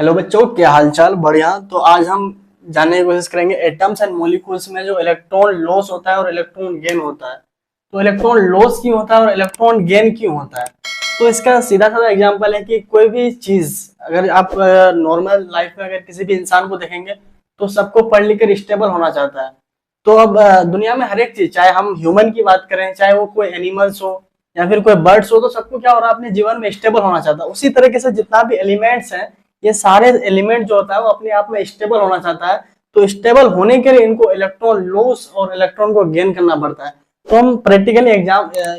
Hello बच्चों, क्या हालचाल। बढ़िया। तो आज हम जानने की कोशिश करेंगे एटम्स एंड मॉलिक्यूल्स में जो इलेक्ट्रॉन लॉस होता है और इलेक्ट्रॉन गेन होता है। तो इलेक्ट्रॉन लॉस क्यों होता है और इलेक्ट्रॉन गेन क्यों होता है। तो इसका सीधा साधा एग्जांपल है कि कोई भी चीज, अगर आप नॉर्मल लाइफ में अगर किसी भी इंसान को देखेंगे तो सबको पढ़ लिख कर स्टेबल होना चाहता है। तो अब दुनिया में हर एक चीज, चाहे हम ह्यूमन की बात करें, चाहे वो कोई एनिमल्स हो या फिर कोई बर्ड्स हो, तो सबको क्या हो रहा है, अपने जीवन में स्टेबल होना चाहता है। उसी तरीके से जितना भी एलिमेंट्स हैं, ये सारे एलिमेंट जो होता है वो अपने आप में स्टेबल होना चाहता है। तो स्टेबल होने के लिए इनको इलेक्ट्रॉन लॉस और इलेक्ट्रॉन को गेन करना पड़ता है। तो हम प्रैक्टिकली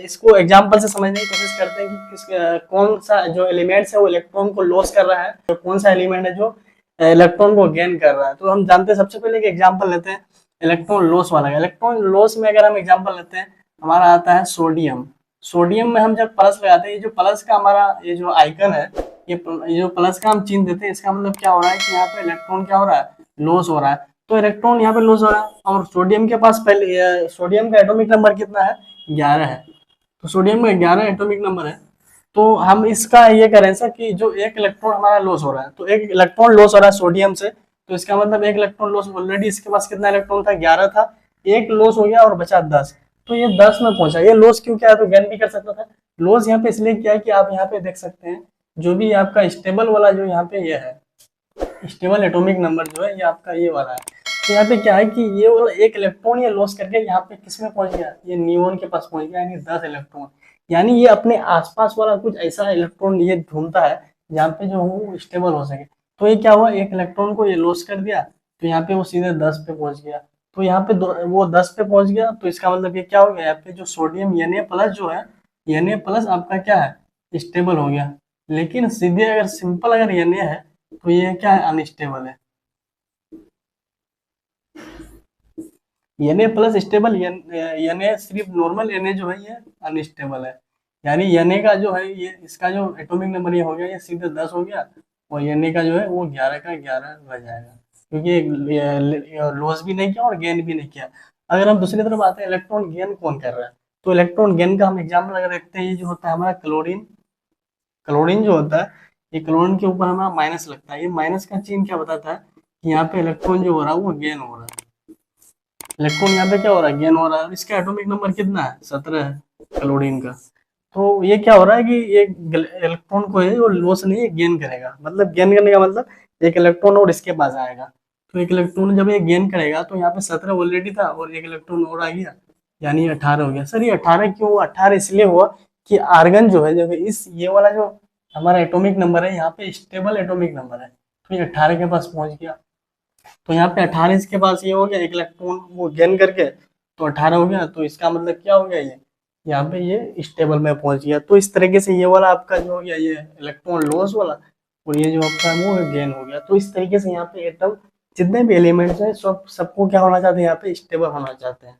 इसको एग्जांपल से समझने की कोशिश करते हैं कि कौन सा जो एलिमेंट्स है वो इलेक्ट्रॉन को लॉस कर रहा है और कौन सा एलिमेंट है जो इलेक्ट्रॉन को गेन कर रहा है। तो हम जानते हैं, सबसे पहले एक एग्जांपल लेते हैं इलेक्ट्रॉन लॉस वाला। इलेक्ट्रॉन लॉस में अगर हम एग्जांपल लेते हैं, हमारा आता है सोडियम। सोडियम में हम जब प्लस लगाते हैं, ये जो प्लस का हमारा ये जो आइकन है, ये जो प्लस का हम चिन्ह देते हैं, इसका मतलब क्या हो रहा है कि यहाँ पे इलेक्ट्रॉन क्या हो रहा है, लॉस हो रहा है। तो इलेक्ट्रॉन यहाँ पे लॉस हो रहा है। और सोडियम के पास पहले सोडियम का एटॉमिक नंबर कितना है, 11 है। तो सोडियम में 11 एटॉमिक नंबर है। तो हम इसका ये करें सर कि जो एक इलेक्ट्रॉन हमारा लॉस हो रहा है, तो एक इलेक्ट्रॉन लॉस हो रहा है सोडियम से, तो इसका मतलब एक इलेक्ट्रॉन लॉस, ऑलरेडी इसके पास कितना इलेक्ट्रॉन था, 11 था। एक लॉस हो गया और बचा 10। तो ये 10 में पहुंचा। ये लॉस क्यों किया है, तो गेन भी कर सकता था। लॉस यहाँ पे इसलिए किया है कि आप यहाँ पे देख सकते हैं, जो भी आपका स्टेबल वाला जो यहाँ पे ये है, स्टेबल एटॉमिक नंबर जो है ये आपका ये वाला है। तो यहाँ पे क्या है कि ये वाला एक इलेक्ट्रॉन ये लॉस करके यहाँ पे किस में पहुंच गया, ये नियोन के पास पहुंच गया, यानी 10 इलेक्ट्रॉन। यानी ये अपने आसपास वाला कुछ ऐसा इलेक्ट्रॉन ये ढूंढता है जहाँ पे जो वो स्टेबल हो सके। तो ये क्या हुआ, एक इलेक्ट्रॉन को ये लॉस कर दिया, तो यहाँ पे वो सीधे 10 पे पहुंच गया। तो यहाँ पे वो 10 पे पहुंच गया, तो इसका मतलब ये क्या हो गया, यहाँ पे जो सोडियम Na प्लस जो है, Na प्लस आपका क्या है, स्टेबल हो गया। लेकिन सीधे अगर सिंपल अगर Na है तो ये क्या है, अनस्टेबल है। Na प्लस स्टेबल, Na सिर्फ नॉर्मल Na जो है ये अनस्टेबल है। यानी Na का जो है ये, इसका जो एटॉमिक नंबर ये हो गया, ये सीधे 10 हो गया, और Na का जो है वो 11 का 11 रह जाएगा, क्योंकि लॉस भी नहीं किया और गेन भी नहीं किया। अगर हम दूसरी तरफ आते हैं, इलेक्ट्रॉन गेन कौन कर रहा है, तो इलेक्ट्रॉन गेन का हम एग्जाम्पल अगर देखते हैं, ये जो होता है हमारा क्लोरीन। क्लोरीन जो होता है, ये क्लोरीन के ऊपर हमारा माइनस लगता है। ये माइनस का चिन्ह क्या बताता है कि यहाँ पे इलेक्ट्रॉन जो हो रहा है वो गेन हो रहा है। इलेक्ट्रॉन यहाँ पे क्या हो रहा है, गेन हो रहा है। इसका एटॉमिक नंबर कितना है, 17 है क्लोरीन का। तो ये क्या हो रहा है कि ये इलेक्ट्रॉन को है वो लॉस नहीं है, गेन करेगा। मतलब गेन करने का मतलब एक इलेक्ट्रॉन और इसके पास आएगा। तो एक इलेक्ट्रॉन जब ये गेन करेगा तो यहाँ पे 17 ऑलरेडी था और एक इलेक्ट्रॉन और आ गया, यानी 18 हो गया। सर ये 18 क्यों हुआ, 18 इसलिए हुआ कि आर्गन जो है, जो इस ये वाला जो हमारा एटॉमिक नंबर है, यहाँ पे स्टेबल एटॉमिक नंबर है, तो ये 18 के पास पहुंच गया। तो यहाँ पे 18 इसके पास ये हो गया, एक इलेक्ट्रॉन वो गेन करके, तो 18 हो गया। तो इसका मतलब क्या हो गया, ये यहाँ पे ये स्टेबल में पहुंच गया। तो इस तरीके से ये वाला आपका जो हो गया, ये इलेक्ट्रॉन लॉस वाला, और ये जो आपका है वो गेन हो गया। तो इस तरीके से यहाँ पे एटम जितने भी एलिमेंट्स हैं, सबको क्या होना चाहते हैं, यहाँ पे स्टेबल होना चाहते हैं।